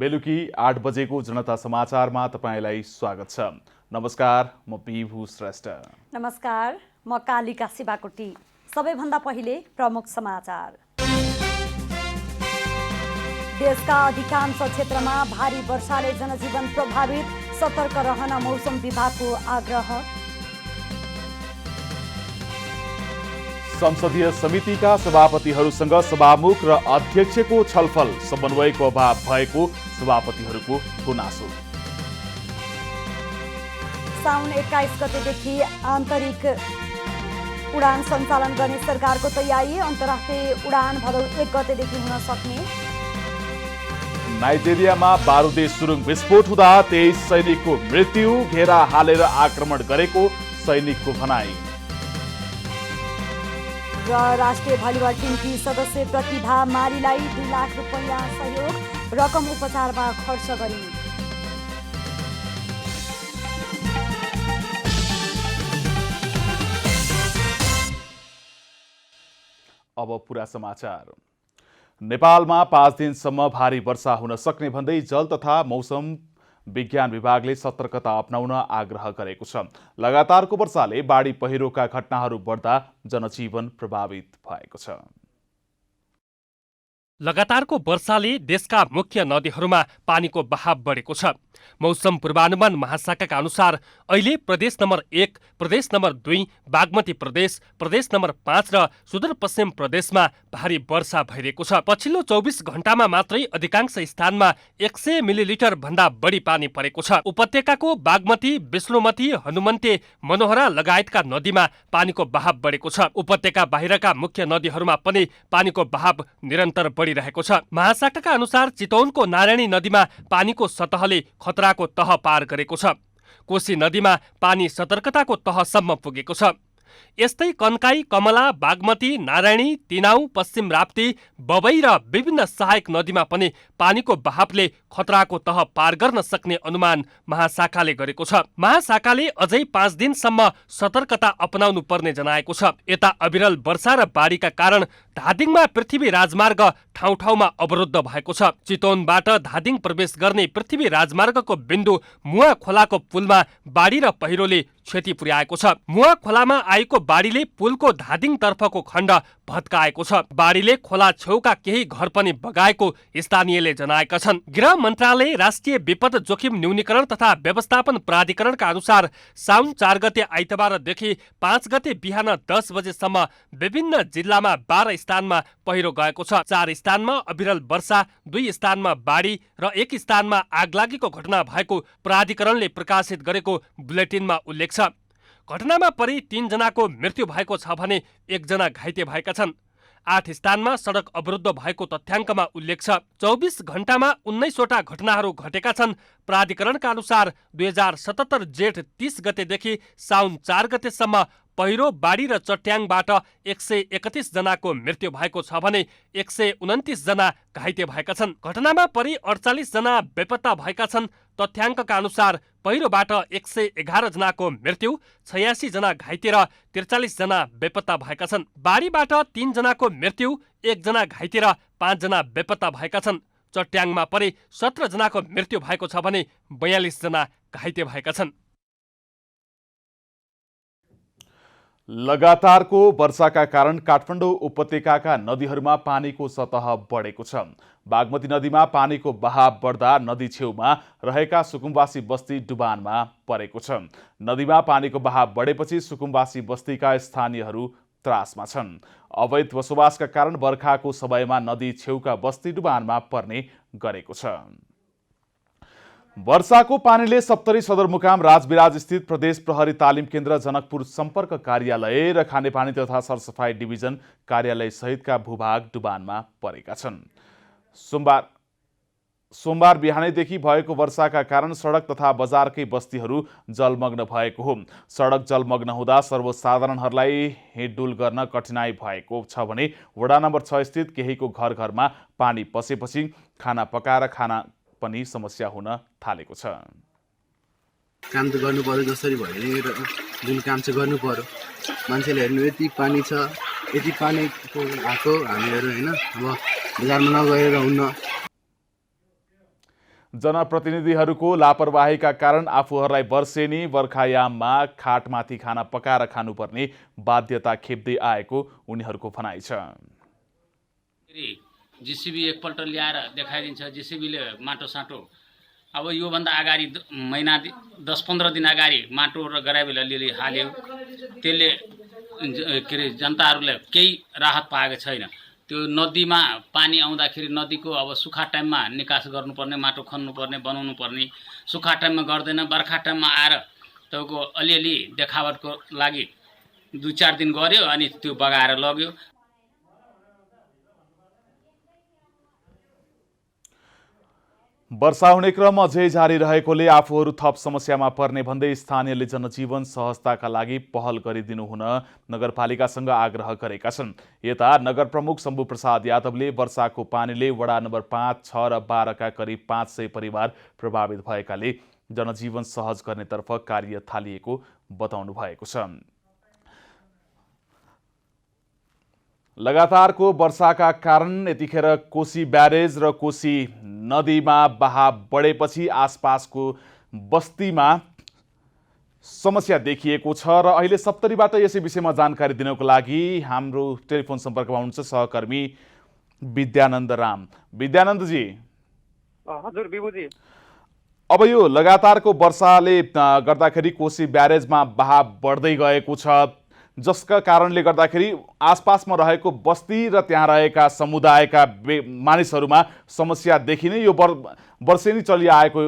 बेलुकी 8 बजेको जनता समाचारमा तपाईलाई स्वागत छ। नमस्कार, म विभु श्रेष्ठ। नमस्कार, म कालिका शिवाकोटी। सबैभन्दा पहिले प्रमुख समाचार। देशका अधिकांश क्षेत्रमा भारी वर्षाले जनजीवन प्रभावित, सतर्क रहन मौसम विभागको आग्रह। संसदीय समितिका सभापतिहरूसँग सभामुख र अध्यक्षको छलफल, समन्वयको अभाव भएको सभापतिहरूको गुनासो। साउन 21 गतेदेखि आन्तरिक उडान सञ्चालन गर्ने सरकारको तयारी, अन्तर्राष्ट्रिय उडान भदौ 1 गतेदेखि हुन सक्ने। नाइजेरियामा बारुदे सुरुङ विस्फोट हुँदा 23 सैनिकको मृत्यु, घेरा हालेर आक्रमण गरेको सैनिकको भनाई। र राष्ट्रिय भलिबल टिमकी सदस्य प्रतिभा मारीलाई 2 लाख रुपैयाँ सहयोग, रकम उपचारमा खर्च गरिन्। अब पुरा समाचार। नेपालमा 5 दिनसम्म भारी वर्षा हुन सक्ने भन्दै जल तथा मौसम विज्ञान विभागले सतर्कता अपनाउन आग्रह गरेको छ। लगातारको वर्षाले बाढी पहिरोका घटनाहरू बढ्दा जनजीवन प्रभावित भएको छ। लगातारको वर्षाले देशका मुख्य नदीहरूमा पानीको बहाव बढेको छ। मौसम पूर्वानुमान महाशाखाका अनुसार अहिले प्रदेश नम्बर 1, प्रदेश नम्बर 2, बागमती प्रदेश, प्रदेश नम्बर 5 र सुदूरपश्चिम प्रदेशमा भारी वर्षा भइरहेको छ। पछिल्लो 24 घण्टामा मात्रै अधिकांश स्थानमा 100 मिलिलिटर भन्दा बढी पानी परेको छ। उपत्यकाको बागमती, विष्णुमती, हनुमन्ते, मनोहरा लगायतका नदीमा पानीको बहाव बढेको छ। उपत्यका बाहिरका मुख्य नदीहरूमा पनि पानीको बहाव निरन्तर बढिरहेको छ। महाशाखाका अनुसार चितवनको नारायणी नदीमा पानीको सतहले खतराको तह पार गरेको छ। कोशी नदीमा पानी सतर्कताको तहसम्म पुगेको छ। यस्तै कन्काई, कमला, बागमती, नारायणी, तिनाउ, पश्चिम राप्ती, बबई र विभिन्न सहायक नदीमा पनि पानीको बहावले खतराको तह पार गर्न सक्ने अनुमान महाशाखाले गरेको छ। महाशाखाले अझै 5 दिनसम्म सतर्कता अपनाउनु पर्ने जनाएको छ। यता अविरल वर्षा र बाढीका कारण धादिङमा पृथ्वी राजमार्ग ठाउँ ठाउँमा अवरुद्ध भएको छ। चितवनबाट धादिङ प्रवेश गर्ने पृथ्वी राजमार्गको बिन्दु मुवा खोलाको पुलमा बाढी र पहिरोले क्षति पुर्याएको छ। मुवा खोलामा आएको बाढीले पुलको धादिङ तर्फको खण्ड भत्काएको छ। बाढीले खोला छेउका केही घर पनि बगाएको स्थानीयले जनाएका छन्। गृह मन्त्रालय, राष्ट्रिय विपद जोखिम न्यूनीकरण तथा व्यवस्थापन प्राधिकरणका अनुसार साउन 4 गते आइतबारदेखि 5 गते बिहान 10 बजेसम्म विभिन्न जिल्लामा 12 स्थानमा पहिरो गएको छ। 4 स्थानमा अविरल वर्षा, 2 स्थानमा बाढी र 1 स्थानमा आगलागीको घटना भएको प्राधिकरणले प्रकाशित गरेको बुलेटिनमा उल्लेख छ। घटनामा परि 3 जनाको मृत्यु भएको छ भने 1 जना घाइते भएका छन्। 8 स्थानमा सडक अवरुद्ध भएको तथ्याङ्कमा उल्लेख छ। 24 घण्टामा 19 वटा घटनाहरू घटेका छन्। प्राधिकरणका अनुसार 2077 जेठ 30 गतेदेखि साउन 4 गतेसम्म पहिरो, बाढी र चट्याङबाट 131 जनाको मृत्यु भएको छ भने 129 जना घाइते भएका छन्। घटनामा परि 48 जना बेपत्ता भएका छन्। तथ्याङ्कका अनुसार पहिरोबाट 111 जनाको मृत्यु, 86 जना घाइते र 43 जना बेपत्ता भएका छन्। बाढीबाट 3 जनाको मृत्यु, 1 जना घाइते र 5 जना बेपत्ता भएका छन्। चट्याङमा परि 17 जनाको मृत्यु भएको छ भने 42 जना घाइते भएका छन्। लगातारको वर्षाका कारण काठमाडौँ उपत्यकाका नदीहरूमा पानीको सतह बढेको छ। बागमती नदीमा पानीको बहाव बढ्दा नदी छेउमा रहेका सुकुम्बासी बस्ती डुबानमा परेको छ। नदीमा पानीको बहाव बढेपछि सुकुम्बासी बस्तीका स्थानीयहरू त्रासमा छन्। अवैध बसोबासका कारण बर्खाको समयमा नदी छेउका बस्ती डुबानमा पर्ने गरेको छ। वर्षाको पानीले सप्तरी सदरमुकाम राजविराज स्थित प्रदेश प्रहरी तालिम केन्द्र, जनकपुर सम्पर्क कार्यालय र खानेपानी तथा सरसफाई डिभिजन कार्यालय सहितका भूभाग डुबानमा परेका छन्। सोमबार बिहानैदेखि भएको वर्षाका कारण सडक तथा बजारकै बस्तीहरू जलमग्न भएको हो। सडक जलमग्न हुँदा सर्वसाधारणहरूलाई हिँडडुल गर्न कठिनाई भएको छ भने वडा नम्बर 6 स्थित केहीको घर घरमा पानी पसेपछि खाना पकाएर खाना पनि समस्या हुन थालेको छ। काम त गर्नु पर्यो, जसरी भयो नि जुन काम चाहिँ गर्नु पर्यो। मान्छेले हेर्नु यति पानी छ, यति पानीको आएको हामीहरू हैन, अब बजारमा नगएर हुन्न। जनप्रतिनिधिहरूको लापरवाहीका कारण आफूहरूलाई वर्षेनी बर्खायाममा खाटमाथि खाना पकाएर खानुपर्ने बाध्यता खेप्दै आएको उनीहरूको भनाइ छ। जीसीबी एकपल्ट ल्याएर देखाइदिन्छ, जीसीबीले माटो साटो अब योभन्दा अगाडि महिना 10-15 दिन अगाडि माटो र गराबेल अलिअलि हाल्यो, त्यसले के अरे जनताहरूलाई केही राहत पाएको छैन। त्यो नदीमा पानी आउँदाखेरि नदीको अब सुक्खा टाइममा निकास गर्नुपर्ने, माटो खन्नुपर्ने, बनाउनु पर्ने, सुक्खा टाइममा गर्दैन, बर्खा टाइममा आएर तपाईँको अलिअलि देखावटको लागि 2-4 दिन गर्यो अनि त्यो बगाएर लग्यो। वर्षा हुने क्रम अझै जारी रहेकोले आफूहरू थप समस्यामा पर्ने भन्दै स्थानीयले जनजीवन सहजताका लागि पहल गरिदिनु हुन नगरपालिकासँग आग्रह गरेका छन्। यता नगर प्रमुख शम्भु प्रसाद यादवले वर्षाको पानीले वडा नम्बर 5, 6 र 12 का करिब 500 परिवार प्रभावित भएकाले जनजीवन सहज गर्नेतर्फ कार्य थालिएको बताउनु भएको छ। लगातारको वर्षाका कारण यतिखेर कोशी ब्यारेज र कोशी नदीमा बहाव बढेपछि आसपासको बस्तीमा समस्या देखिएको छ र अहिले सप्तरीबाट यसै विषयमा जानकारी दिनको लागि हाम्रो टेलिफोन सम्पर्कमा हुनुहुन्छ सहकर्मी विद्यानन्द राम। विद्यानन्दजी। हजुर विभुजी। अब यो लगातारको वर्षाले गर्दाखेरि कोशी ब्यारेजमा बहाव बढ्दै गएको छ, जसका कारणले गर्दाखेरि आसपासमा रहेको बस्ती र त्यहाँ रहेका समुदायका मानिसहरूमा समस्या देखिने यो वर्षेनी चलिआएको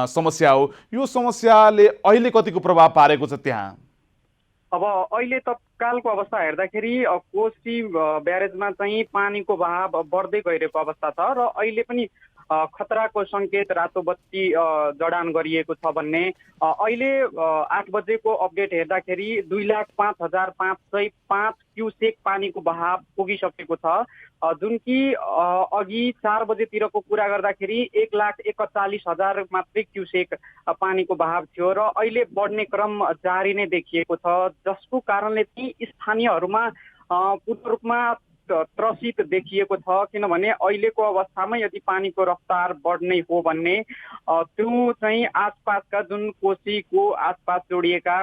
समस्या हो। यो समस्याले अहिले कतिको प्रभाव पारेको छ त्यहाँ? अब अहिले तत्कालको अवस्था हेर्दाखेरि कोशी ब्यारेजमा चाहिँ पानीको बहाव बढ्दै गइरहेको अवस्था छ र अहिले पनि खतराको सङ्केत रातो बत्ती जडान गरिएको छ भन्ने अहिले 8 बजेको अपडेट हेर्दाखेरि 2,05,505 क्युसेक पानीको बहाव पुगिसकेको छ, जुन कि अघि 4 बजेतिरको कुरा गर्दाखेरि 1,41,000 मात्रै क्युसेक पानीको बहाव थियो र अहिले बढ्ने क्रम जारी नै देखिएको छ, जसको कारणले चाहिँ स्थानीयहरूमा पूर्ण रूपमा त्रसित देखिएको छ। किनभने अहिलेको अवस्थामा यदि पानीको रफ्तार बढ्ने हो भने त्यो चाहिँ आसपासका जुन कोशीको आसपास जोडिएका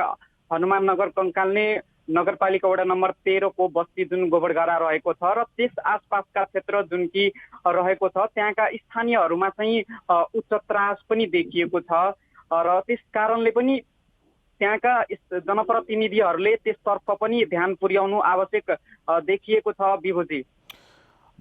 हनुमाननगर कङ्काल्ने नगरपालिका वडा नम्बर 13 को बस्ती जुन गोबरगाडा रहेको छ र त्यस आसपासका क्षेत्र जुन कि रहेको छ त्यहाँका स्थानीयहरूमा चाहिँ उच्च त्रास पनि देखिएको छ र त्यस कारणले पनि त्यहाँका जनप्रतिनिधिहरूले त्यसतर्फ पनि ध्यान पुर्याउनु आवश्यक देखिएको छ। विभुजी।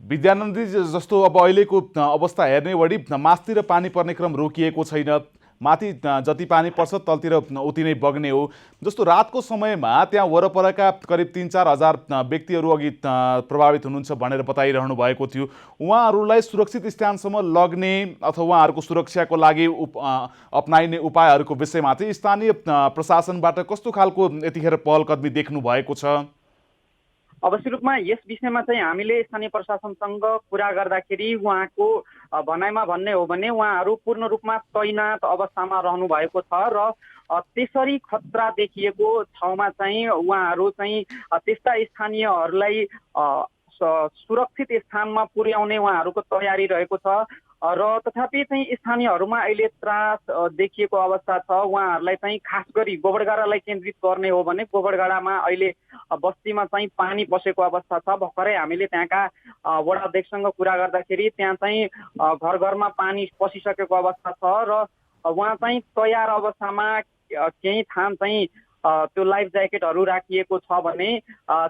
विद्यानन्दजी, जस्तो अब अहिलेको अवस्था हेर्ने बढी मास्तिर पानी पर्ने क्रम रोकिएको छैन, माथि जति पानी पर्छ तलतिर उति नै बग्ने हो। जस्तो रातको समयमा त्यहाँ वरपरका करिब 3-4 हजार व्यक्तिहरू अघि प्रभावित हुनुहुन्छ भनेर बताइरहनु भएको थियो, उहाँहरूलाई सुरक्षित स्थानसम्म लग्ने अथवा उहाँहरूको सुरक्षाको लागि अपनाइने उपायहरूको विषयमा चाहिँ स्थानीय प्रशासनबाट कस्तो खालको यतिखेर पहल कदमी देख्नु भएको छ? अवश्य रूपमा यस विषयमा चाहिँ हामीले स्थानीय प्रशासनसँग कुरा गर्दाखेरि उहाँको भनाइमा भन्ने हो भने उहाँहरू पूर्ण रूपमा तैनात अवस्थामा रहनु भएको छ र त्यसरी खतरा देखिएको ठाउँमा चाहिँ उहाँहरू चाहिँ त्यस्ता स्थानीयहरूलाई सुरक्षित स्थानमा पुर्याउने उहाँहरूको तयारी रहेको छ र तथापि चाहिँ स्थानीयहरूमा अहिले त्रास देखिएको अवस्था छ। उहाँहरूलाई चाहिँ खास गरी गोबरगाडालाई केन्द्रित गर्ने हो भने गोबरगाडामा अहिले बस्तीमा चाहिँ पानी पसेको अवस्था छ। भर्खरै हामीले त्यहाँका वडा अध्यक्षसँग कुरा गर्दाखेरि त्यहाँ चाहिँ घर घरमा पानी पसिसकेको अवस्था छ र उहाँ चाहिँ तयार अवस्थामा केही थान चाहिँ त्यो लाइफ ज्याकेटहरू राखिएको छ भने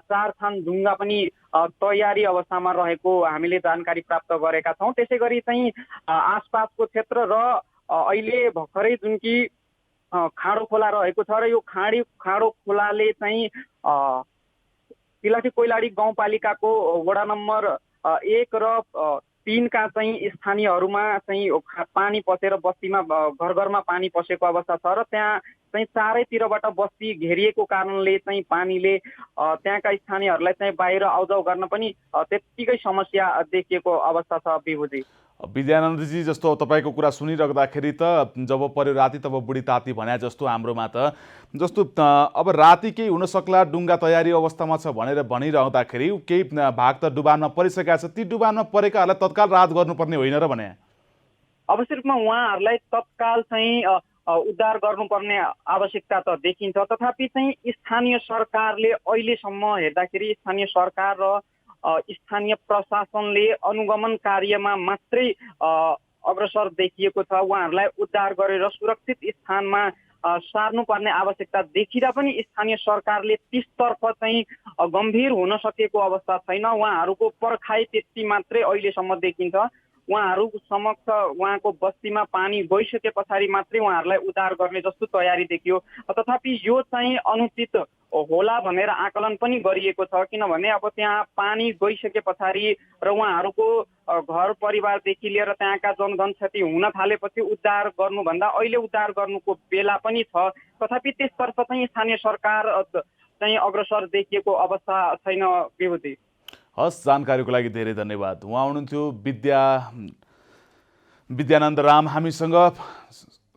4 थान ढुङ्गा पनि तयारी अवस्थामा रहेको हामीले जानकारी प्राप्त गरेका छौँ। त्यसै गरी चाहिँ आसपासको क्षेत्र र अहिले भर्खरै जुन कि खाडो खोला रहेको छ र यो खाडो खोलाले चाहिँ तिलाठी कोइलाडी गाउँपालिकाको वडा नम्बर 1 र 3 का चाहिँ स्थानीयहरूमा चाहिँ पानी पसेर बस्तीमा घर घरमा पानी पसेको अवस्था छ र त्यहाँ चाहिँ चारैतिरबाट बस्ती घेरिएको कारणले चाहिँ पानीले त्यहाँका स्थानीयहरूलाई चाहिँ बाहिर आउजाउ गर्न पनि त्यत्तिकै समस्या देखिएको अवस्था छ। विभुजी। विद्यानन्दजी, जस्तो तपाईँको कुरा सुनिराख्दाखेरि त जब पर्यो राति तब बुढी ताती भने जस्तो हाम्रोमा त जस्तो अब राति केही हुन सक्ला, डुङ्गा तयारी अवस्थामा छ भनेर भनिरहँदाखेरि केही भाग त डुबानमा परिसकेका छ, ती डुबानमा परेकाहरूलाई तत्काल राहत गर्नुपर्ने होइन र भने? अवश्य रूपमा उहाँहरूलाई तत्काल चाहिँ उद्धार गर्नुपर्ने आवश्यकता त देखिन्छ। तथापि चाहिँ स्थानीय सरकारले अहिलेसम्म हेर्दाखेरि स्थानीय सरकार र स्थानीय प्रशासनले अनुगमन कार्यमा मात्रै अग्रसर देखिएको छ। उहाँहरूलाई उद्धार गरेर सुरक्षित स्थानमा सार्नुपर्ने आवश्यकता देखिँदा पनि स्थानीय सरकारले त्यसतर्फ चाहिँ गम्भीर हुन सकेको अवस्था छैन। उहाँहरूको पर्खाइ त्यति मात्रै अहिलेसम्म देखिन्छ। उहाँहरू समक्ष उहाँको बस्तीमा पानी गइसके पछाडि मात्रै उहाँहरूलाई उद्धार गर्ने जस्तो तयारी देखियो। तथापि यो चाहिँ अनुचित होला भनेर आकलन पनि गरिएको छ, किनभने अब त्यहाँ पानी गइसके पछाडि र उहाँहरूको घर परिवारदेखि लिएर त्यहाँका जनधन क्षति हुन थालेपछि उद्धार गर्नुभन्दा अहिले उद्धार गर्नुको बेला पनि छ। तथापि त्यसतर्फ चाहिँ स्थानीय सरकार चाहिँ अग्रसर देखिएको अवस्था छैन। विभूति, हस्, जानकारीको लागि धेरै धन्यवाद। उहाँ हुनुहुन्थ्यो विद्यानन्द राम हामीसँग।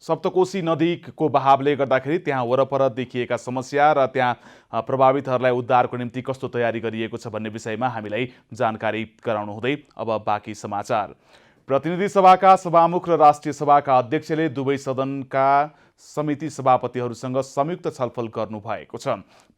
सप्तकोशी नदीको बहावले गर्दाखेरि त्यहाँ वरपर देखिएका समस्या र त्यहाँ प्रभावितहरूलाई उद्धारको निम्ति कस्तो तयारी गरिएको छ भन्ने विषयमा हामीलाई जानकारी गराउनु हुँदै अब बाँकी समाचार। प्रतिनिधि सभाका सभामुख र राष्ट्रिय सभाका अध्यक्षले दुवै सदनका समिति सभापतिहरूसँग संयुक्त छलफल गर्नु भएको छ।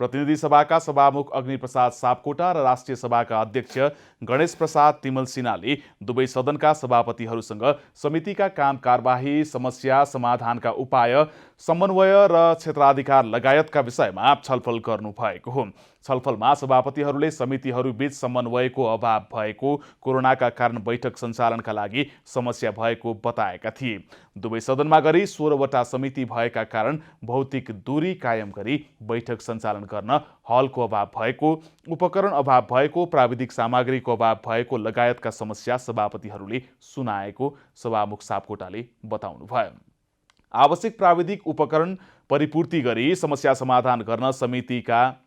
प्रतिनिधि सभाका सभामुख अग्निप्रसाद सापकोटा र राष्ट्रिय सभाका अध्यक्ष गणेश प्रसाद तिमल सिन्हाले दुवै सदनका सभापतिहरूसँग समितिका काम कारबाही, समस्या समाधानका उपाय, समन्वय र क्षेत्राधिकार लगायतका विषयमा छलफल गर्नु भएको हो। छलफलमा सभापतिहरूले समितिहरूबीच समन्वयको अभाव भएको, कोरोनाका कारण बैठक सञ्चालनका लागि समस्या भएको बताएका थिए। दुवै सदनमा गरी 16वटा समिति भएका कारण भौतिक दूरी कायम गरी बैठक सञ्चालन गर्न हलको अभाव भएको, उपकरण अभाव भएको, प्राविधिक सामग्रीको अभाव भएको लगायतका समस्या सभापतिहरूले सुनाएको सभामुख सापकोटाले बताउनुभयो। आवश्यक प्राविधिक उपकरण परिपूर्ति गरी समस्या समाधान गर्न समितिका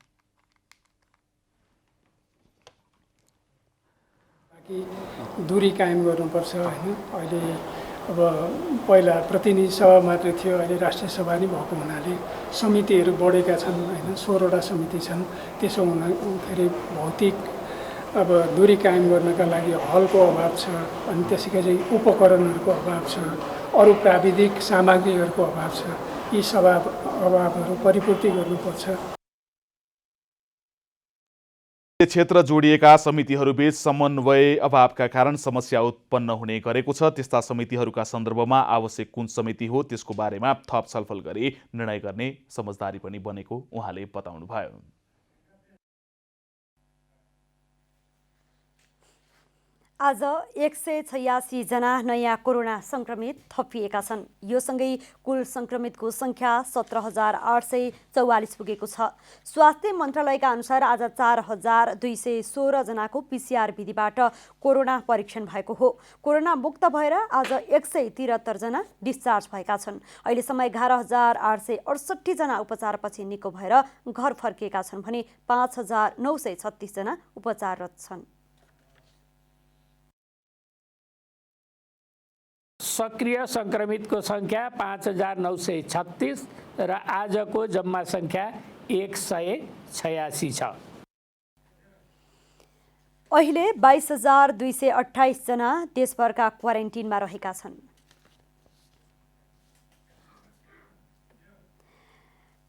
दूरी कायम गर्नुपर्छ हैन। अहिले अब पहिला प्रतिनिधि सभा मात्रै थियो, अहिले राष्ट्रिय सभा नै भएको हुनाले समितिहरू बढेका छन् हैन। 16वटा समिति छन्। त्यसो हुँदाखेरि भौतिक अब दूरी कायम गर्नका लागि हलको अभाव छ, अनि त्यसैका चाहिँ उपकरणहरूको अभाव छ, अरू प्राविधिक सामग्रीहरूको अभाव छ। यी सभा अभावहरू परिपूर्ति गर्नुपर्छ। क्षेत्र जोडिएका समितिहरूबीच समन्वय अभावका कारण समस्या उत्पन्न हुने गरेको छ। त्यस्ता समितिहरूका सन्दर्भमा आवश्यक कुन समिति हो त्यसको बारेमा थप छलफल गरी निर्णय गर्ने समझदारी पनि बनेको उहाँले बताउनुभयो। आज 186 जना नयाँ कोरोना संक्रमित थपिएका छन्। यो सँगै कुल संक्रमितको संख्या 17,844 पुगेको छ। स्वास्थ्य मन्त्रालयका अनुसार आज 4,216 जनाको PCR विधिबाट कोरोना परीक्षण भएको हो। कोरोना मुक्त भएर आज 173 जना डिस्चार्ज भएका छन्। अहिलेसम्म 11,868 जना उपचारपछि निको भएर घर फर्किएका छन् भने 5,936 जना उपचाररत छन्। सक्रिय संक्रमितको संख्या 5,936 र आजको जम्मा संख्या 186 छ। अहिले 22,228 जना देशभरका क्वारेन्टिनमा रहेका छन्।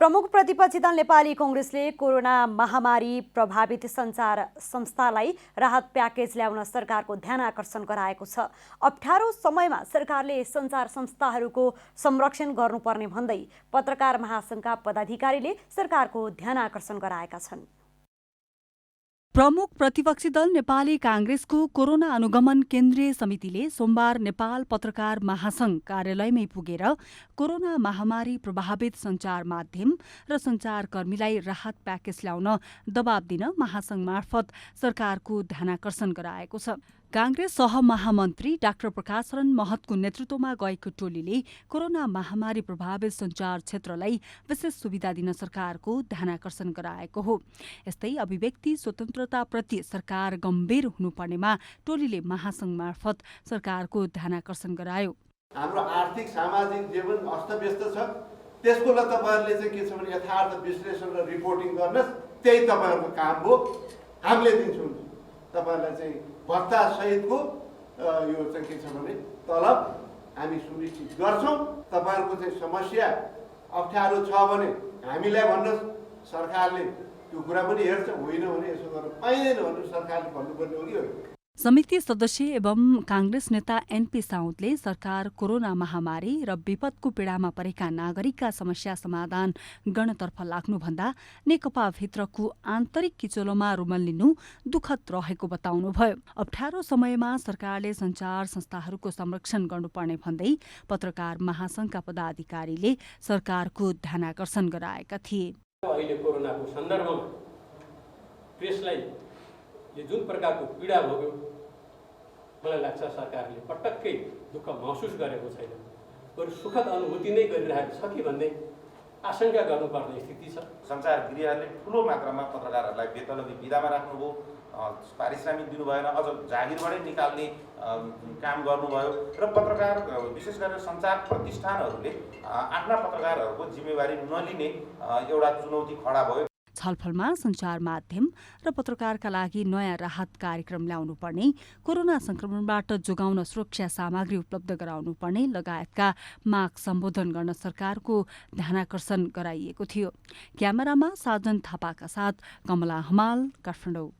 प्रमुख प्रतिपक्षी दल नेपाली कांग्रेसले कोरोना महामारी प्रभावित सञ्चार संस्थालाई राहत प्याकेज ल्याउन सरकारको ध्यान आकर्षण गराएको छ। अप्ठ्यारो समयमा सरकारले सञ्चार संस्थाहरूको संरक्षण गर्नुपर्ने भन्दै पत्रकार महासंघका पदाधिकारीले सरकारको ध्यान आकर्षण गराएका छन्। प्रमुख प्रतिपक्षी दल नेपाली कांग्रेसको कोरोना अनुगमन केन्द्रीय समितिले सोमबार नेपाल पत्रकार महासंघ कार्यालयमै पुगेर कोरोना महामारी प्रभावित सञ्चार माध्यम र सञ्चारकर्मीलाई राहत प्याकेज ल्याउन दबाब दिन महासंघ मार्फत सरकारको ध्यानाकर्षण गराएको छ। कांग्रेस सहमहामन्त्री डाक्टर प्रकाशरण महतको नेतृत्वमा गएको टोलीले कोरोना महामारी प्रभावित सञ्चार क्षेत्रलाई विशेष सुविधा दिन सरकारको ध्यानाकर्षण गराएको हो। यस्तै अभिव्यक्ति स्वतन्त्रताप्रति सरकार गम्भीर हुनुपर्नेमा टोलीले महासंघ मार्फत सरकारको ध्यानाकर्षण गरायो। हाम्रो आर्थिक सामाजिक जीवन अस्तव्यस्त छ, त्यसको लागि तपाईहरुले चाहिँ के छ भने यथार्थ विश्लेषण र रिपोर्टिङ गर्नुहोस्, त्यही तपाईहरुको काम हो। हामीले दिन्छौँ तपाईहरुलाई चाहिँ भत्ता सहितको यो चाहिँ के छ भने तलब हामी सुनिश्चित गर्छौँ। तपाईँहरूको चाहिँ समस्या अप्ठ्यारो छ भने हामीलाई भन्नुहोस्, सरकारले त्यो कुरा पनि हेर्छ। होइन भने यसो गर्न पाइँदैन भनेर सरकारले भन्नुपर्ने हो कि होइन। समिति सदस्य एवं कांग्रेस नेता एनपी साउदले सरकार कोरोना महामारी र विपदको पीडामा परेका नागरिकका समस्या समाधान गर्नतर्फ लाग्नुभन्दा नेकपाभित्रको आन्तरिक किचोलोमा रुमल लिनु दुखद रहेको बताउनुभयो। अप्ठ्यारो समयमा सरकारले सञ्चार संस्थाहरूको संरक्षण गर्नुपर्ने भन्दै पत्रकार महासंघका पदाधिकारीले सरकारको ध्यानाकर्षण गराएका थिए। अहिले कोरोनाको सन्दर्भमा प्रेसलाई जुन प्रकारको पीडा भोग्यो, मलाई लाग्छ सरकारले पटक्कै दुःख महसुस गरेको छैन, बरु सुखद अनुभूति नै गरिरहेको छ कि भन्ने आशंका गर्नुपर्ने स्थिति छ। सञ्चार गृहहरूले ठुलो मात्रामा पत्रकारहरूलाई वेतनोपि बिदामा राख्नुभयो, पारिश्रमिक दिनु भएन, अझ जागिरबाटै निकाल्ने काम गर्नुभयो र पत्रकार विशेष गरेर सञ्चार प्रतिष्ठानहरूले आफ्ना पत्रकारहरूको जिम्मेवारी नलिने एउटा चुनौती खडा भयो। छलफलमा सञ्चार माध्यम र पत्रकारका लागि नयाँ राहत कार्यक्रम ल्याउनुपर्ने, कोरोना संक्रमणबाट जोगाउन सुरक्षा सामग्री उपलब्ध गराउनुपर्ने लगायतका माग सम्बोधन गर्न सरकारको ध्यानाकर्षण गराइएको थियो। क्यामेरामा साजन थापाका साथ कमला हमाल, काठमाडौँ।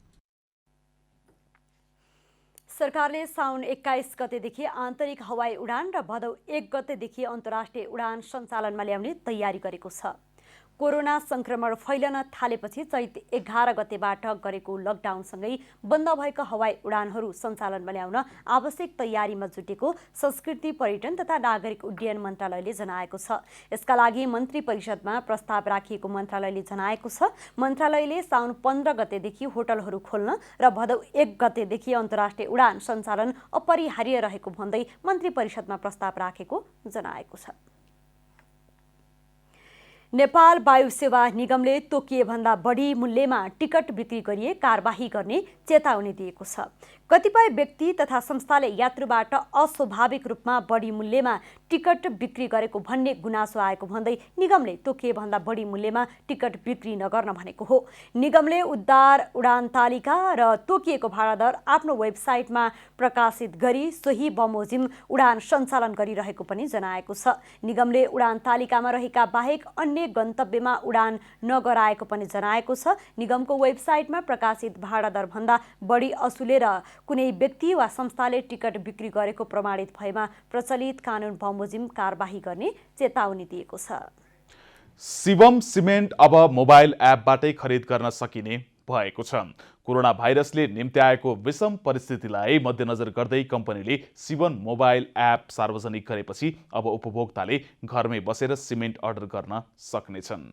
सरकारले साउन 21 गतेदेखि आन्तरिक हवाई उडान र भदौ 1 गतेदेखि अन्तर्राष्ट्रिय उडान सञ्चालनमा ल्याउने तयारी गरेको छ। कोरोना संक्रमण फैलन थालेपछि चैत 11 गतेबाट गरेको लकडाउनसँगै बन्द भएका हवाई उडानहरू सञ्चालनमा ल्याउन आवश्यक तयारीमा जुटेको संस्कृति, पर्यटन तथा नागरिक उड्डयन मन्त्रालयले जनाएको छ। यसका लागि मन्त्री परिषदमा प्रस्ताव राखिएको मन्त्रालयले जनाएको छ। मन्त्रालयले साउन 15 गतेदेखि होटलहरू खोल्न र भदौ 1 गतेदेखि अन्तर्राष्ट्रिय उडान सञ्चालन अपरिहार्य रहेको भन्दै मन्त्री परिषदमा प्रस्ताव राखेको जनाएको छ। नेपाल वायु सेवा निगमले तोकिएभन्दा बढी मूल्यमा टिकट बिक्री गरिए कारबाही गर्ने चेतावनी दिएको छ। कतिपय व्यक्ति तथा संस्थाले यात्रुबाट अस्वाभाविक रूपमा बढी मूल्यमा टिकट बिक्री गरेको भन्ने गुनासो आएको भन्दै निगमले तोकिएभन्दा बढी मूल्यमा टिकट बिक्री नगर्न भनेको हो। निगमले उद्धार उडान तालिका र तोकिएको भाडा दर आफ्नो वेबसाइटमा प्रकाशित गरी सोही बमोजिम उडान सञ्चालन गरिरहेको पनि जनाएको छ। निगमले उडान तालिकामा रहेका बाहेक अन्य गन्तव्यमा उडान नगराएको पनि जनाएको छ। निगमको वेबसाइटमा प्रकाशित भाडा दर भन्दा बढी असुलेर कुनै व्यक्ति वा संस्थाले टिकट बिक्री गरेको प्रमाणित भएमा प्रचलित कानुन बमोजिम कारबाही गर्ने चेतावनी दिएको छ। शिवम सिमेन्ट अब मोबाइल एपबाटै खरिद गर्न सकिने भएको छ। कोरोना भाइरसले निम्त्याएको विषम परिस्थितिलाई मध्यनजर गर्दै कम्पनीले शिवम मोबाइल एप सार्वजनिक गरेपछि अब उपभोक्ताले घरमै बसेर सिमेन्ट अर्डर गर्न सक्नेछन्।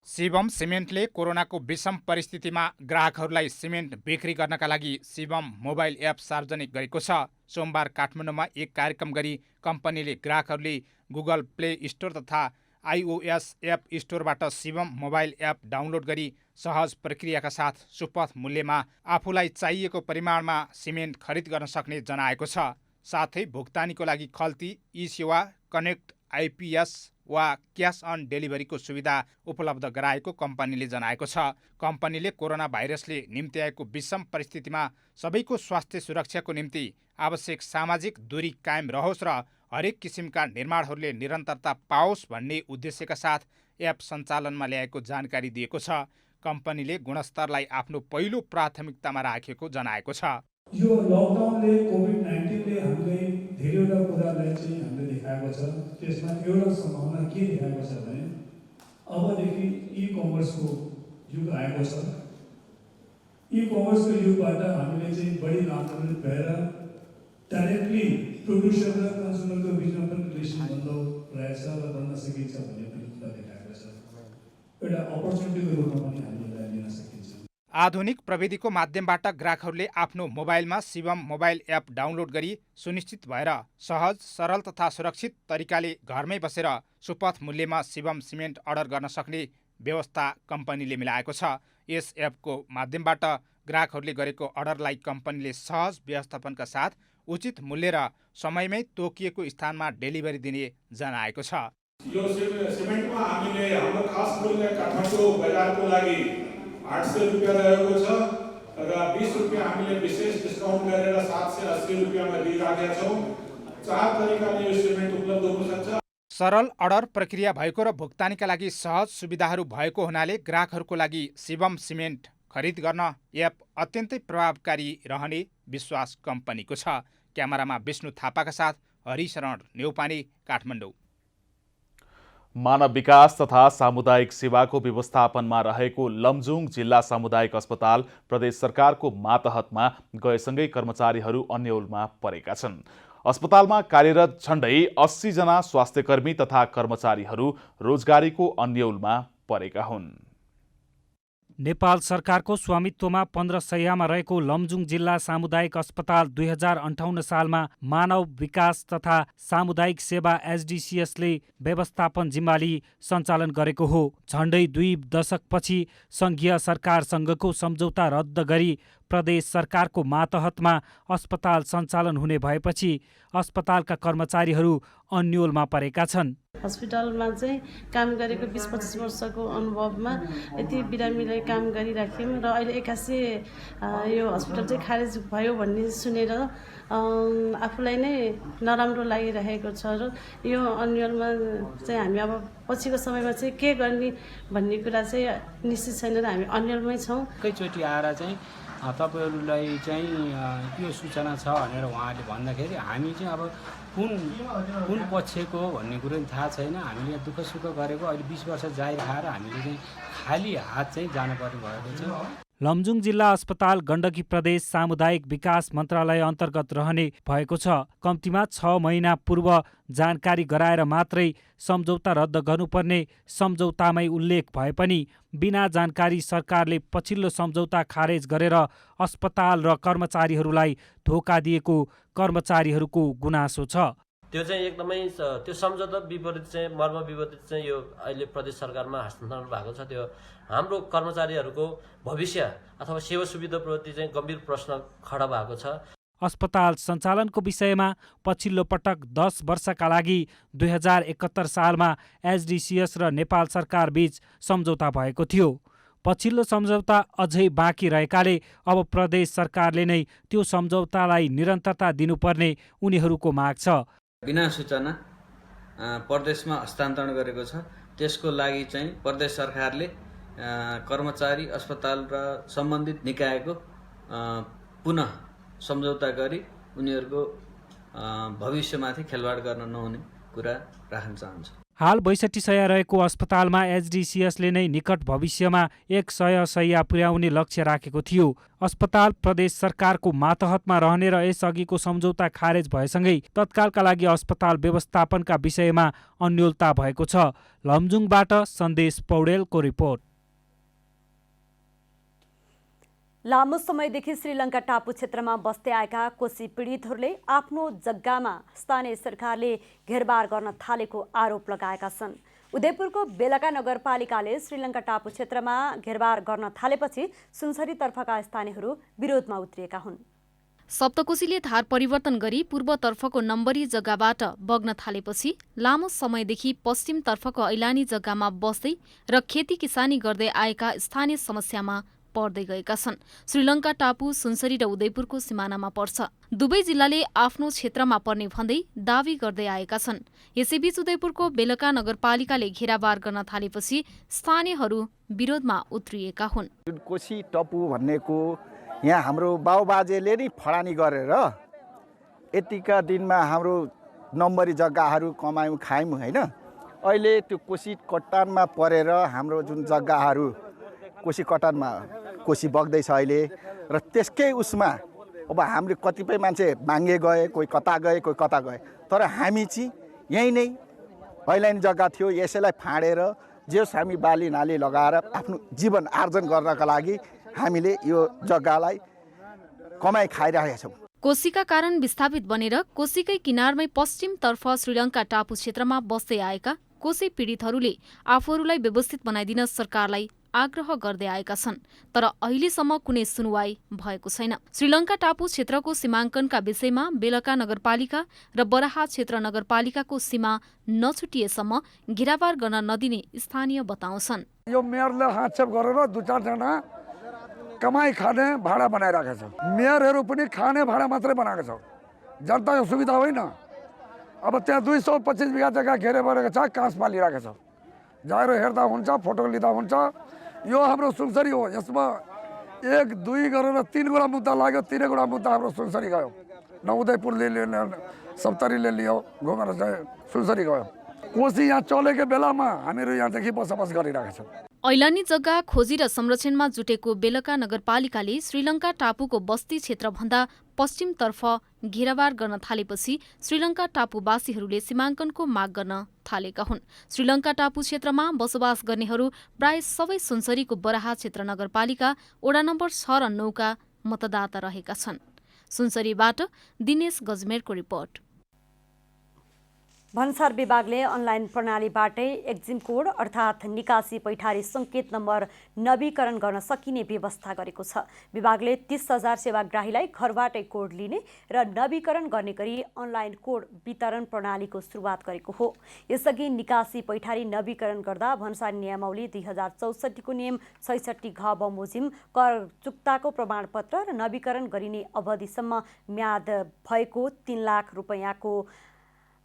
शिवम सिमेन्टले कोरोनाको विषम परिस्थितिमा ग्राहकहरूलाई सिमेन्ट बिक्री गर्नका लागि शिवम मोबाइल एप सार्वजनिक गरेको छ। सोमबार काठमाडौँमा एक कार्यक्रम गरी कम्पनीले ग्राहकहरूले गुगल प्ले स्टोर तथा iOS एप स्टोरबाट शिवम मोबाइल एप डाउनलोड गरी सहज प्रक्रियाका साथ सुपथ मूल्यमा आफूलाई चाहिएको परिमाणमा सिमेन्ट खरिद गर्न सक्ने जनाएको छ। साथै भुक्तानीको लागि खल्ती, ई-सेवा, कनेक्ट, आइपिएस वा क्यास अन डेलिभरीको सुविधा उपलब्ध गराएको कम्पनीले जनाएको छ। कम्पनीले कोरोना भाइरसले निम्त्याएको विषम परिस्थितिमा सबैको स्वास्थ्य सुरक्षाको निम्ति आवश्यक सामाजिक दूरी कायम रहोस् र हरेक किसिमका निर्माणहरूले निरन्तरता पाओस् भन्ने उद्देश्यका साथ एप सञ्चालनमा ल्याएको जानकारी दिएको छ। कम्पनीले गुणस्तरलाई आफ्नो पहिलो प्राथमिकतामा राखेको जनाएको छ। यो लकडाउनले कोभिड-19ले हामीले धेरैवटा कुरालाई चाहिँ हामीले देखाएको छ। त्यसमा एउटा सम्भावना के देखाएको छ भने अबदेखि ई-कमर्सको युग आएको छ। ई-कमर्सको युगबाट हामीले चाहिँ बढी लाभान्वित भएर डाइरेक्टली प्रोड्युसर र कन्ज्युमरको बिचमा पनि रिलेसन बन्द रहेछ र बन्न सकिन्छ भन्ने पनि कुरा देखाएको छ। एउटा अपर्च्युनिटीको रूपमा पनि हामीले लिन सकिन्छ। आधुनिक प्रविधिको माध्यमबाट ग्राहकहरूले आफ्नो मोबाइलमा शिवम मोबाइल एप डाउनलोड गरी सुनिश्चित भएर सहज, सरल तथा सुरक्षित तरिकाले घरमै बसेर सुपथ मूल्यमा शिवम सिमेन्ट अर्डर गर्न सक्ने व्यवस्था कम्पनीले मिलाएको छ। यस एपको माध्यमबाट ग्राहकहरूले गरेको अर्डरलाई कम्पनीले सहज व्यवस्थापनका साथ उचित मूल्य र समयमै तोकिएको स्थानमा डेलिभरी दिने जनाएको छ। यो सिमेन्टमा हामीले हाम्रो खास मूल्य काठमाडौँ बजारको लागि 800 रुपियाँ रहेको छ र 20 रुपियाँ हामीले विशेष डिस्काउन्ट गरेर 780 रुपियाँमा दिइराखेका छौँ। 4 तरिकाले यो सिमेन्ट उपलब्ध हुन सक्छ। सरल अर्डर प्रक्रिया भएको र भुक्तानीका लागि सहज सुविधाहरू भएको हुनाले ग्राहकहरूको लागि शिवम सिमेन्ट खरिद गर्न एप अत्यन्तै प्रभावकारी रहने विश्वास कम्पनीको छ। क्यामेरामा विष्णु थापाका साथ हरिशरण नेउपाने, काठमाडौँ। मानव विकास तथा सामुदायिक सेवाको व्यवस्थापनमा रहेको लमजुङ जिल्ला सामुदायिक अस्पताल प्रदेश सरकारको मातहतमा गएसँगै कर्मचारीहरू अन्यलमा परेका छन्। अस्पतालमा कार्यरत झण्डै 80 जना स्वास्थ्यकर्मी तथा कर्मचारीहरू रोजगारीको अन्यलमा परेका हुन्। नेपाल सरकारको स्वामित्वमा 15 सयमा रहेको लमजुङ जिल्ला सामुदायिक अस्पताल 2058 सालमा मानव विकास तथा सामुदायिक सेवा एसडिसिएसले व्यवस्थापन जिम्मा लिई सञ्चालन गरेको हो। झण्डै 2 दशकपछि सङ्घीय सरकारसँगको सम्झौता रद्द गरी प्रदेश सरकारको मातहतमा अस्पताल सञ्चालन हुने भएपछि अस्पतालका कर्मचारीहरू अन्यलमा परेका छन्। हस्पिटलमा चाहिँ काम गरेको 20-25 वर्षको अनुभवमा यति बिरामीलाई काम गरिराख्यौँ र अहिले एक्कासी यो हस्पिटल चाहिँ खारेज भयो भन्ने सुनेर आफूलाई नै नराम्रो लागिरहेको छ र यो अन्यलमा चाहिँ हामी अब पछिको समयमा चाहिँ के गर्ने भन्ने कुरा चाहिँ निश्चित छैन र हामी अन्यलमै छौँ। एकैचोटि आएर चाहिँ तपाईँहरूलाई चाहिँ यो सूचना छ भनेर उहाँले भन्दाखेरि हामी चाहिँ अब कुन पक्षको भन्ने कुरो पनि थाहा छैन। हामीले दुःख सुख गरेको अहिले 20 वर्ष जाइरहेर हामीले चाहिँ खाली हात चाहिँ जानुपर्ने भएको छ। लमजुङ जिल्ला अस्पताल गण्डकी प्रदेश सामुदायिक विकास मन्त्रालय अन्तर्गत रहने भएको छ। कम्तीमा 6 महिना पूर्व जानकारी गराएर मात्रै सम्झौता रद्द गर्नुपर्ने सम्झौतामै उल्लेख भए पनि बिना जानकारी सरकारले पछिल्लो सम्झौता खारेज गरेर अस्पताल र कर्मचारीहरूलाई धोका दिएको कर्मचारीहरूको गुनासो छ। त्यो चाहिँ एकदमै त्यो सम्झौता विपरीत चाहिँ मर्म विपरीत चाहिँ यो अहिले प्रदेश सरकारमा हस्तान्तरण भएको छ। त्यो हाम्रो कर्मचारीहरूको भविष्य अथवा सेवा सुविधाप्रति चाहिँ गम्भीर प्रश्न खडा भएको छ। अस्पताल सञ्चालनको विषयमा पछिल्लो पटक 10 वर्षका लागि 2071 सालमा एसडिसिएस र नेपाल सरकार बीच सम्झौता भएको थियो। पछिल्लो सम्झौता अझै बाँकी रहेकाले अब प्रदेश सरकारले नै त्यो सम्झौतालाई निरन्तरता दिनुपर्ने उनीहरूको माग छ। बिना सूचना प्रदेशमा हस्तान्तरण गरेको छ, त्यसको लागि चाहिँ प्रदेश सरकारले कर्मचारी अस्पताल र सम्बन्धित निकायको पुनः सम्झौता गरी उनीहरूको भविष्यमाथि खेलवाड गर्न नहुने कुरा राख्न चाहन्छ। हाल 62 शय्या रहेको अस्पतालमा एसडिसिएसले नै निकट भविष्यमा 100 शय्या पुर्याउने लक्ष्य राखेको थियो। अस्पताल प्रदेश सरकारको मातहतमा रहने र यसअघिको सम्झौता खारेज भएसँगै तत्कालका लागि अस्पताल व्यवस्थापनका विषयमा अन्योलता भएको छ। लमजुङबाट सन्देश पौडेलको रिपोर्ट। लामो समयदेखि श्रीलङ्का टापु क्षेत्रमा बस्दै आएका कोशी पीडितहरूले आफ्नो जग्गामा स्थानीय सरकारले घेरबार गर्न थालेको आरोप लगाएका छन्। उदयपुरको बेलका नगरपालिकाले श्रीलङ्का टापु क्षेत्रमा घेरबार गर्न थालेपछि सुनसरीतर्फका स्थानीयहरू विरोधमा उत्रिएका हुन्। सप्तकोशीले धार परिवर्तन गरी पूर्वतर्फको नम्बरी जग्गाबाट बग्न थालेपछि लामो समयदेखि पश्चिमतर्फको ऐलानी जग्गामा बस्दै र खेती किसानी गर्दै आएका स्थानीय समस्यामा पर्दै गएका छन्। श्रीलङ्का टापु सुनसरी र उदयपुरको सिमानामा पर्छ। दुवै जिल्लाले आफ्नो क्षेत्रमा पर्ने भन्दै दावी गर्दै आएका छन्। यसैबीच उदयपुरको बेलका नगरपालिकाले घेराबार गर्न थालेपछि स्थानीयहरू विरोधमा उत्रिएका हुन्। कोशी टापु भन्नेको यहाँ हाम्रो बाउबाजेले नै फडानी गरेर यतिका दिनमा हाम्रो नम्बरी जग्गाहरू कमायौँ खायौँ होइन। अहिले त्यो कोशी कटानमा परेर हाम्रो जुन जग्गाहरू कोशी कटानमा कोशी बग्दैछ अहिले र त्यसकै उसमा अब हाम्रो कतिपय मान्छे मागे गए, कोही कता गए, कोही कता गए, तर हामी चाहिँ यहीँ नै ऐलानी जग्गा थियो यसैलाई फाँडेर जेस हामी बाली नाली लगाएर आफ्नो जीवन आर्जन गर्नका लागि हामीले यो जग्गालाई कमाई खाइरहेका छौँ। कोशीका कारण विस्थापित बनेर कोशीकै किनारमै पश्चिमतर्फ श्रीलङ्का टापु क्षेत्रमा बस्दै आएका कोशी पीडितहरूले आफूहरूलाई व्यवस्थित बनाइदिन सरकारलाई आग्रह गर्दै आएका छन्, तर अहिलेसम्म कुनै सुनवाई भएको छैन। श्रीलङ्का टापु क्षेत्रको सीमाङ्कनका विषयमा बेलका नगरपालिका र बराहा क्षेत्र नगरपालिकाको सीमा नछुटिएसम्म घेराबार गर्न नदिने स्थानीय बताउँछन्। यो मेयरले हातछेप गरेर 2-4 जना कमाई खाने भाडा बनाइरहेको छ। मेयरहरू पनि खाने भाडा मात्रै बनाएको छ, जनताको सुविधा होइन। अब त्यहाँ 225 बिघा जग्गा घेरे परेको छ, काँस पालिरहेको छ। जाएर हेर्दा हुन्छ, फोटो लिँदा हुन्छ। यो हाम्रो सुनसरी हो। यसमा 1, 2 गरेर 3 वटा मुद्दा लाग्यो। 3 वटा मुद्दा हाम्रो सुनसरी गयो। नउदयपुरले सप्तरीले लियो, घुमेर चाहिँ सुनसरी गयो। कोसी यहाँ चलेको बेलामा हामीहरू यहाँदेखि बसोबास गरिरहेका छौँ। ऐलानी जग्गा खोजी र संरक्षणमा जुटेको बेलका नगरपालिकाले श्रीलङ्का टापुको बस्ती क्षेत्रभन्दा पश्चिमतर्फ घेराबार गर्न थालेपछि श्रीलङ्का टापुवासीहरूले सीमाङ्कनको माग गर्न थालेका हुन्। श्रीलङ्का टापु क्षेत्रमा बसोबास गर्नेहरू प्राय सबै सुनसरीको बराहा क्षेत्र नगरपालिका वडा नम्बर 6 र 9 का मतदाता रहेका छन्। सुनसरीबाट दिनेश गजमेरको रिपोर्ट। भन्सार विभागले अनलाइन प्रणालीबाटै एक्जिम कोड अर्थात् निकासी पैठारी सङ्केत नम्बर नवीकरण गर्न सकिने व्यवस्था गरेको छ। विभागले 30,000 सेवाग्राहीलाई घरबाटै कोड लिने र नवीकरण गर्ने गरी अनलाइन कोड वितरण प्रणालीको सुरुवात गरेको हो। यसअघि निकासी पैठारी नवीकरण गर्दा भन्सार नियमावली 2064 को नियम 66 घ बमोजिम कर चुक्ताको प्रमाणपत्र र नवीकरण गरिने अवधिसम्म म्याद भएको 3 लाख रुपैयाँको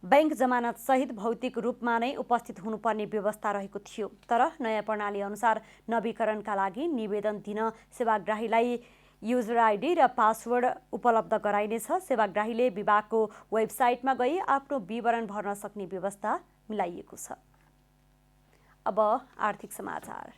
बैंक जमानत सहित भौतिक रूपमा नै उपस्थित हुनुपर्ने व्यवस्था रहेको थियो। तर नयाँ प्रणाली अनुसार नवीकरणका लागि निवेदन दिन सेवाग्राहीलाई युजर आइडी र पासवर्ड उपलब्ध गराइनेछ। सेवाग्राहीले विभागको वेबसाइटमा गई आफ्नो विवरण भर्न सक्ने व्यवस्था मिलाइएको छ। अब आर्थिक समाचार।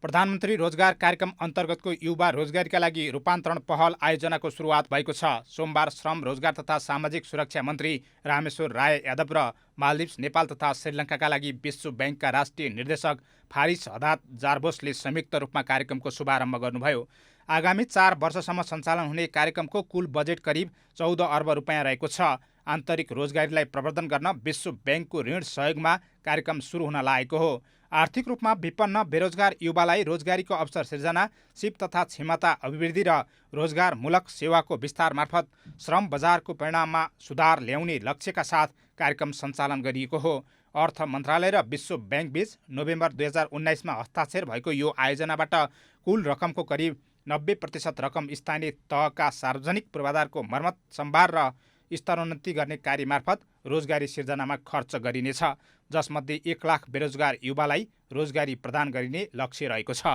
प्रधानमन्त्री रोजगार कार्यक्रम अन्तर्गतको युवा रोजगारीका लागि रूपान्तरण पहल आयोजनाको सुरुवात भएको छ। सोमबार श्रम रोजगार तथा सामाजिक सुरक्षा मन्त्री रामेश्वर राय यादव र मालदिप्स, नेपाल तथा श्रीलङ्काका लागि विश्व ब्याङ्कका राष्ट्रिय निर्देशक फारिस हदात जार्बोसले संयुक्त रूपमा कार्यक्रमको शुभारम्भ गर्नुभयो। आगामी 4 वर्षसम्म सञ्चालन हुने कार्यक्रमको कुल बजेट करिब 14 अर्ब रुपियाँ रहेको छ। आन्तरिक रोजगारीलाई प्रवर्धन गर्न विश्व ब्याङ्कको ऋण सहयोगमा कार्यक्रम सुरु हुन लागेको हो। आर्थिक रूपमा विपन्न बेरोजगार युवालाई रोजगारीको अवसर सिर्जना, सिप तथा क्षमता अभिवृद्धि र रोजगारमूलक सेवाको विस्तार मार्फत श्रम बजारको परिणाममा सुधार ल्याउने लक्ष्यका साथ कार्यक्रम सञ्चालन गरिएको हो। अर्थ मन्त्रालय र विश्व ब्याङ्कबीच नोभेम्बर 2019मा हस्ताक्षर भएको यो आयोजनाबाट कुल रकमको करिब 90% रकम स्थानीय तहका सार्वजनिक पूर्वाधारको मर्मत, सम्भार र स्तरोन्नति गर्ने कार्य मार्फत रोजगारी सिर्जनामा खर्च गरिनेछ, जसमध्ये 1 लाख बेरोजगार युवालाई रोजगारी प्रदान गरिने लक्ष्य रहेको छ।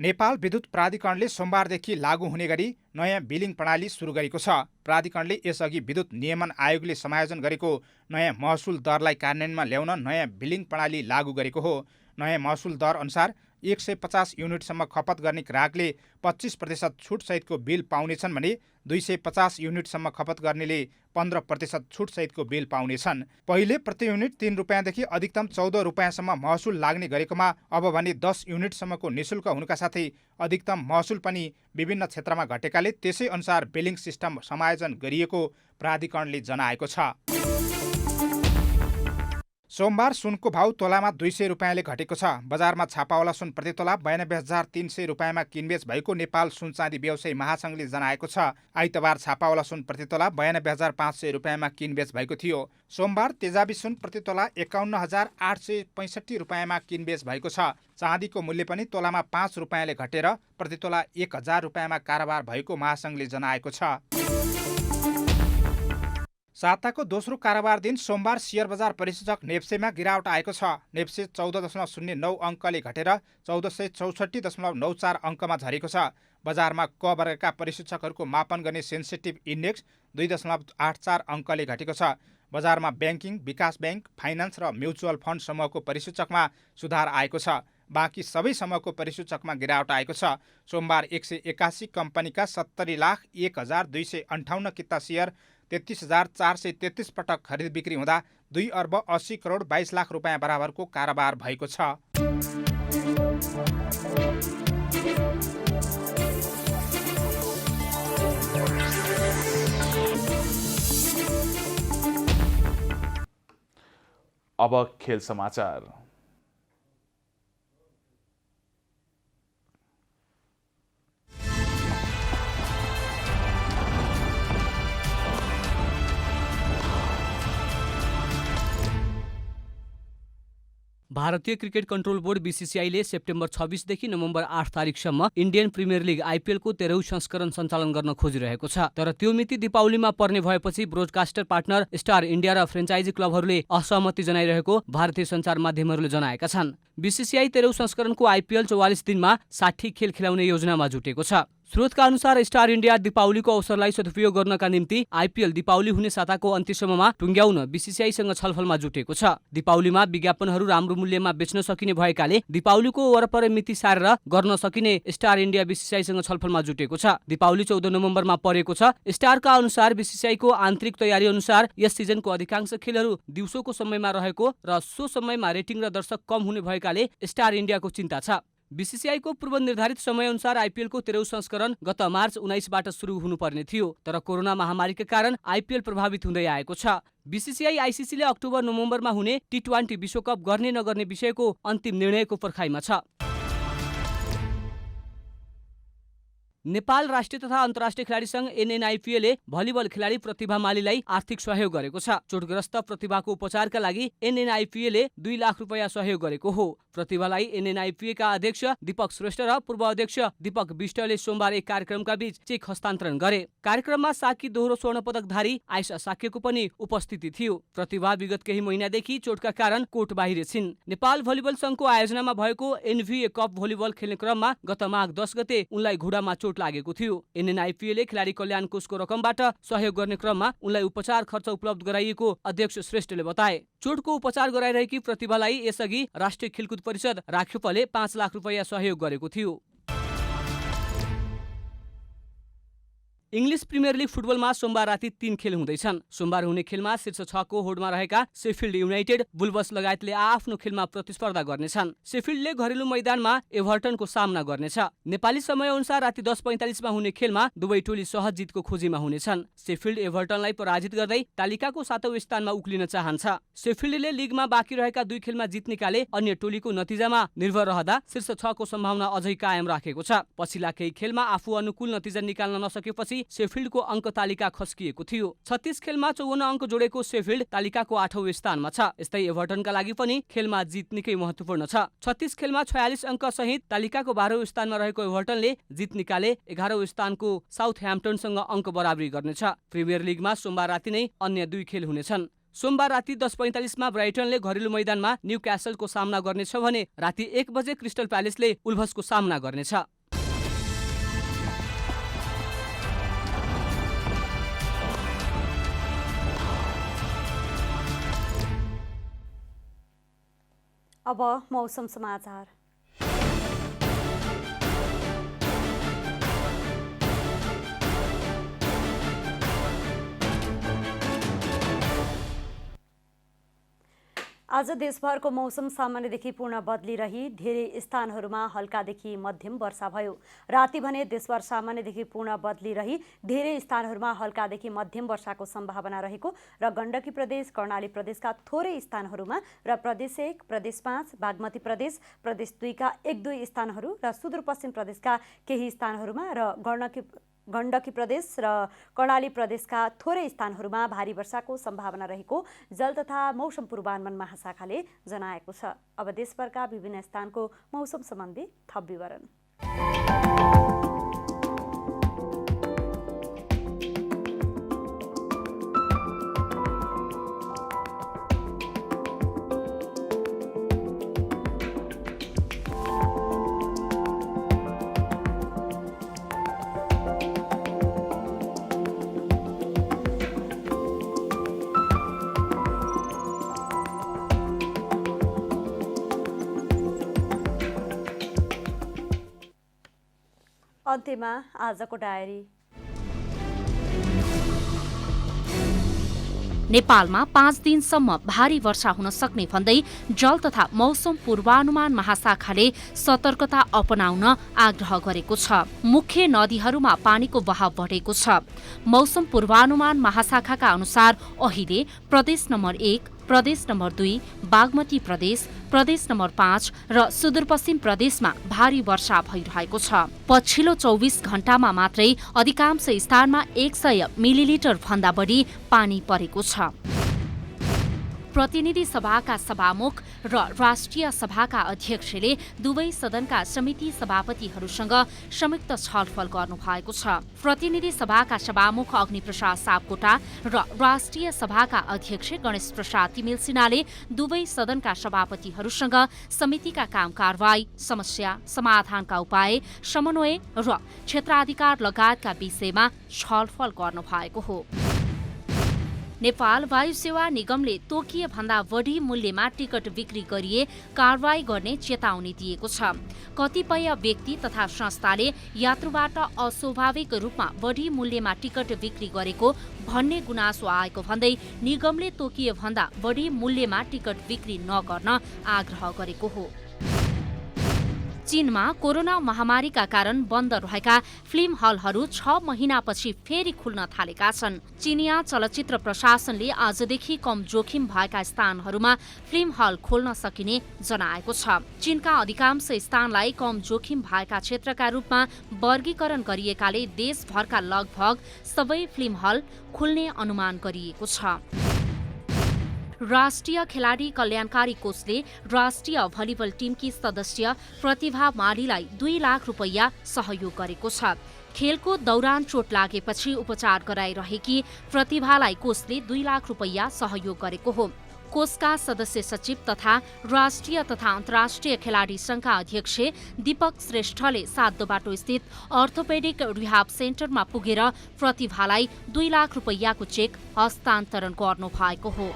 नेपाल विद्युत प्राधिकरणले सोमबारदेखि लागू हुने गरी नयाँ बिलिङ प्रणाली सुरु गरेको छ। प्राधिकरणले यसअघि विद्युत नियमन आयोगले समायोजन गरेको नयाँ महसुल दरलाई कार्यान्वयनमा ल्याउन नयाँ बिलिङ प्रणाली लागू गरेको हो। नयाँ महसुल दर अनुसार 150 युनिटसम्म खपत गर्ने ग्राहकले 25% छुटसहितको बिल पाउनेछन् भने 250 युनिटसम्म खपत गर्नेले 15% छुटसहितको बिल पाउनेछन्। पहिले प्रति युनिट 3 रुपियाँदेखि अधिकतम 14 रुपियाँसम्म महसुल लाग्ने गरेकोमा अब भने 10 युनिटसम्मको निशुल्क हुनुका साथै अधिकतम महसुल पनि विभिन्न क्षेत्रमा घटेकाले त्यसै अनुसार बिलिङ सिस्टम समायोजन गरिएको प्राधिकरणले जनाएको छ। सोमबार सुनको भाउ तोलामा 200 रुपियाँले घटेको छ। बजारमा छापावाला सुन प्रति तोला 92,300 रुपियाँमा किनबेच भएको नेपाल सुन चाँदी व्यवसायी महासङ्घले जनाएको छ। आइतबार छापावाला सुन प्रति तोला 92,500 रुपियाँमा किनबेच भएको थियो। सोमबार तेजाबी सुन प्रति तोला 51,865 रुपियाँमा किनबेच भएको छ। चाँदीको मूल्य पनि तोलामा 5 रुपियाँले घटेर प्रति तोला 1,000 रुपियाँमा कारोबार भएको महासङ्घले जनाएको छ। साताको दोस्रो कारोबार दिन सोमबार शेयर बजार परिसूचक नेप्सेमा गिरावट आएको छ। नेप्से 14.09 अङ्कले घटेर 1464.94 अङ्कमा झरेको छ। बजारमा क वर्गका परिसूचकहरूको मापन गर्ने सेन्सिटिभ इन्डेक्स 2.84 अङ्कले घटेको छ। बजारमा ब्याङ्किङ, विकास ब्याङ्क, फाइनान्स र म्युचुअल फन्ड समूहको परिसूचकमा सुधार आएको छ। बाँकी सबै समूहको परिसूचकमा गिरावट आएको छ। सोमबार 181 कम्पनीका 70,01,258 किता सेयर 33,433 पटक खरिद बिक्री हुँदा 2 अर्ब 80 करोड 22 लाख रुपियाँ बराबरको कारोबार भएको छ। अब खेल समाचार। भारतीय क्रिकेट कन्ट्रोल बोर्ड बीसीसीआईले सेप्टेम्बर 26 देखि नोभेम्बर 8 तारिकसम्म इन्डियन प्रिमियर लिग आईपीएल को 13औं संस्करण सञ्चालन गर्न खोजिरहेको छ। तर त्यो मिति दीपावलीमा पर्ने भएपछि ब्रोडकास्टर पार्टनर स्टार इन्डिया र फ्रेन्चाइजी क्लबहरूले असहमति जनाइरहेको भारतीय सञ्चार माध्यमहरूले जनाएका छन्। बीसीसीआई 13औं संस्करणको आईपीएल 44 दिनमा 60 खेल खेलाउने योजनामा जुटेको छ। स्रोतका अनुसार स्टार इन्डिया दीपावलीको अवसरलाई सदुपयोग गर्नका निम्ति आईपीएल दीपावली हुने साताको अन्त्यसम्ममा टुङ्ग्याउन बीसीसीआईसँग छलफलमा जुटेको छ। दीपावलीमा विज्ञापनहरू राम्रो मूल्यमा बेच्न सकिने भएकाले दीपावलीको वरपर मिति सारेर गर्न सकिने स्टार इन्डिया बीसीसीआईसँग छलफलमा जुटेको छ। दीपावली 14 नोभेम्बरमा परेको छ। स्टारका अनुसार बीसीसीआईको आन्तरिक तयारी अनुसार यस सिजनको अधिकांश खेलहरू दिउँसोको समयमा रहेको र सो समयमा रेटिङ र दर्शक कम हुने भएकाले स्टार इन्डियाको चिन्ता छ। बीसीसीआईको पूर्व निर्धारित समयअनुसार आईपीएलको 13औं संस्करण गत मार्च 19बाट सुरु हुनुपर्ने थियो, तर कोरोना महामारीका कारण आईपीएल प्रभावित हुँदै आएको छ। बीसीसीआई आईसीसीले अक्टोबर नोभेम्बरमा हुने टी20 विश्वकप गर्ने नगर्ने विषयको अन्तिम निर्णयको पर्खाइमा छ। नेपाल राष्ट्रिय तथा अन्तर्राष्ट्रिय खेलाडी संघ एनएनआईपीएले भलिबल खेलाडी प्रतिभा मालीलाई आर्थिक सहयोग गरेको छ। चोटग्रस्त प्रतिभाको उपचारका लागि एनएनआईपीएले 2 लाख रुपैयाँ सहयोग गरेको हो। प्रतिभालाई एनएनआईपीएका अध्यक्ष दीपक श्रेष्ठ र पूर्व अध्यक्ष दीपक विष्टले सोमबार एक कार्यक्रमका बीच चेक हस्तान्तरण गरे। कार्यक्रममा साकी दोहोरो स्वर्ण पदकधारी आइसा साक्यको पनि उपस्थिति थियो। प्रतिभा विगत केही महिनादेखि चोटका कारण कोर्ट बाहिर छिन्। नेपाल भलिबल संघको आयोजनामा भएको एनभीए कप भलिबल खेल्ने क्रममा गत माघ 10 गते उनलाई घुँडामा चोट लागेको थियो। एनएनआईपीएले खेलाडी कल्याण कोषको रकमबाट सहयोग गर्ने क्रममा उनलाई उपचार खर्च उपलब्ध गराइएको अध्यक्ष श्रेष्ठले बताए। चोटको उपचार गराइरहेकी प्रतिभालाई यसअघि राष्ट्रिय खेलकुद परिषद राख्योपले 5 लाख रुपैयाँ सहयोग गरेको थियो। इङ्ग्लिस प्रिमियर लिग फुटबलमा सोमबार राति 3 खेल हुँदैछन्। सोमबार हुने खेलमा शीर्ष 6 को होडमा रहेका शेफिल्ड युनाइटेड, वुल्भस लगायतले आफ्नो खेलमा प्रतिस्पर्धा गर्नेछन्। शेफिल्डले घरेलु मैदानमा एभर्टनको सामना गर्नेछ। नेपाली समय अनुसार राति 10:45 मा हुने खेलमा दुवै टोली सहज जितको खोजीमा हुनेछन्। शेफिल्ड एभर्टनलाई पराजित गर्दै तालिकाको 7औं स्थानमा उक्लिन चाहन्छ। शेफिल्डले लिगमा बाँकी रहेका 2 खेलमा जित निकाले अन्य टोलीको नतिजामा निर्भर रहँदा शीर्ष 6 को सम्भावना अझै कायम राखेको छ। पछिल्ला केही खेलमा आफू अनुकूल नतिजा निकाल्न नसकेपछि शेफिल्डको अङ्क तालिका खस्किएको थियो। 36 खेलमा 54 अङ्क जोडेको शेफिल्ड तालिकाको 8औं स्थानमा छ। यस्तै एभर्टनका लागि पनि खेलमा जित निकै महत्त्वपूर्ण छ। 36 खेलमा 46 अङ्क सहित तालिकाको 12औं स्थानमा रहेको एभर्टनले जित निकाले 11औं स्थानको साउथह्याम्पटनसँग अङ्क बराबरी गर्नेछ। प्रिमियर लिगमा सोमबार राति नै अन्य 2 खेल हुनेछन्। सोमबार राति 10:45 मा ब्राइटनले घरेलु मैदानमा न्यूक्यासलको सामना गर्नेछ भने राति 1 बजे क्रिस्टल प्यालेसले वुल्भसको सामना गर्नेछ। अब मौसम समाचार। आज देशभरको मौसम सामान्यदेखि पूर्ण बदलिरही धेरै स्थानहरूमा हल्कादेखि मध्यम वर्षा भयो। राति भने देशभर सामान्यदेखि पूर्ण बदलिरही धेरै स्थानहरूमा हल्कादेखि मध्यम वर्षाको सम्भावना रहेको र गण्डकी प्रदेश, कर्णाली प्रदेशका थोरै स्थानहरूमा र प्रदेश 1, प्रदेश 5, बागमती प्रदेश, प्रदेश 2 का 1-2 स्थानहरू र सुदूरपश्चिम प्रदेशका केही स्थानहरूमा र गण्डकी प्रदेश र कर्णाली प्रदेशका थोरै स्थानहरूमा भारी वर्षाको सम्भावना रहेको जल तथा मौसम पूर्वानुमान महाशाखाले जनाएको छ। अब देशभरका विभिन्न स्थानको मौसम सम्बन्धी थप विवरण। अन्त्यमा आजको डायरी। नेपालमा 5 दिनसम्म भारी वर्षा हुन सक्ने भन्दै जल तथा मौसम पूर्वानुमान महाशाखाले सतर्कता अपनाउन आग्रह गरेको छ। मुख्य नदीहरूमा पानीको बहाव बढेको छ। मौसम पूर्वानुमान महाशाखाका अनुसार अहिले प्रदेश नम्बर 1, प्रदेश नम्बर 2, बागमती प्रदेश, प्रदेश नम्बर 5 र सुदूरपश्चिम प्रदेशमा भारी वर्षा भइरहेको छ। पछिल्लो 24 घण्टामा मात्रै अधिकांश स्थानमा 100 मिलिलिटर भन्दा बढी पानी परेको छ। प्रतिनिधि सभाका सभामुख र राष्ट्रिय सभाका अध्यक्षले दुवै सदनका समिति सभापतिहरूसँग संयुक्त छलफल गर्नुभएको छ। प्रतिनिधि सभाका सभामुख अग्निप्रसाद सापकोटा र राष्ट्रिय सभाका अध्यक्ष गणेश प्रसाद तिमिल सिन्हाले दुवै सदनका सभापतिहरूसँग समितिका काम कारबाही, समस्या समाधानका उपाय, समन्वय र क्षेत्राधिकार लगायतका विषयमा छलफल गर्नुभएको हो। नेपाल वायु सेवा निगमले तोकिए भन्दा बढी मूल्यमा टिकट बिक्री गरिए कारबाही गर्ने चेतावनी दिएको छ। कतिपय व्यक्ति तथा संस्थाले यात्रुबाट अस्वाभाविक रूपमा बढी मूल्यमा टिकट बिक्री गरेको भन्ने गुनासो आएको भन्दै निगमले तोकिए भन्दा बढी मूल्यमा टिकट बिक्री नगर्न आग्रह गरेको हो। चीनमा कोरोना महामारीका कारण बन्द रहेका फिल्म हलहरू 6 महिनापछि फेरि खुल्न थालेका छन्। चीनिया चलचित्र प्रशासनले आजदेखि कम जोखिम भएका स्थानहरूमा फिल्म हल खोल्न सकिने जनाएको छ। चीनका अधिकांश स्थानलाई कम जोखिम भएका क्षेत्रका रूपमा वर्गीकरण गरिएकाले देशभरका लगभग सबै फिल्म हल खुल्ने अनुमान गरिएको छ। राष्ट्रिय खेलाडी कल्याणकारी कोषले राष्ट्रिय भलिबल टिमकी सदस्य प्रतिभा मालीलाई 2 लाख रुपैयाँ सहयोग गरेको छ। खेलको दौरान चोट लागेपछि उपचार गराइरहेकी प्रतिभालाई कोषले 2 लाख रुपैयाँ सहयोग गरेको हो। कोषका सदस्य सचिव तथा राष्ट्रिय तथा अन्तर्राष्ट्रिय खेलाडी संघका अध्यक्ष दीपक श्रेष्ठले सातदोबाटो स्थित अर्थोपेडिक रिहाब सेन्टरमा पुगेर प्रतिभालाई 2 लाख रुपैयाँको चेक हस्तान्तरण गर्नु भएको हो।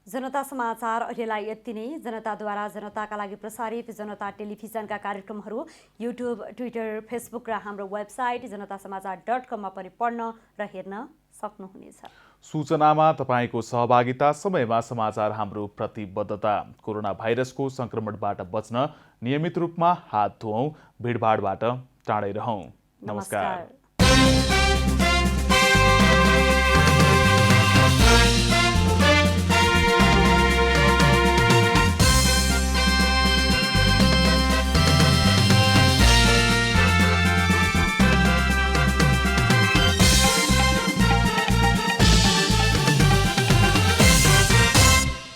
जनता समाचार अहिलेलाई यति नै। जनताद्वारा जनताका लागि प्रसारित जनता टेलिभिजनका कार्यक्रमहरू युट्युब, ट्विटर, फेसबुक र हाम्रो वेबसाइट जनतासमाचार.com मा पनि पढ्न र हेर्न सक्नुहुनेछ। सूचनामा तपाईको सहभागिता, समयमा समाचार हाम्रो प्रतिबद्धता। कोरोना भाइरसको संक्रमणबाट बच्न नियमित रूपमा हात धुऔं, भिडभाडबाट टाढै रहौं। नमस्कार।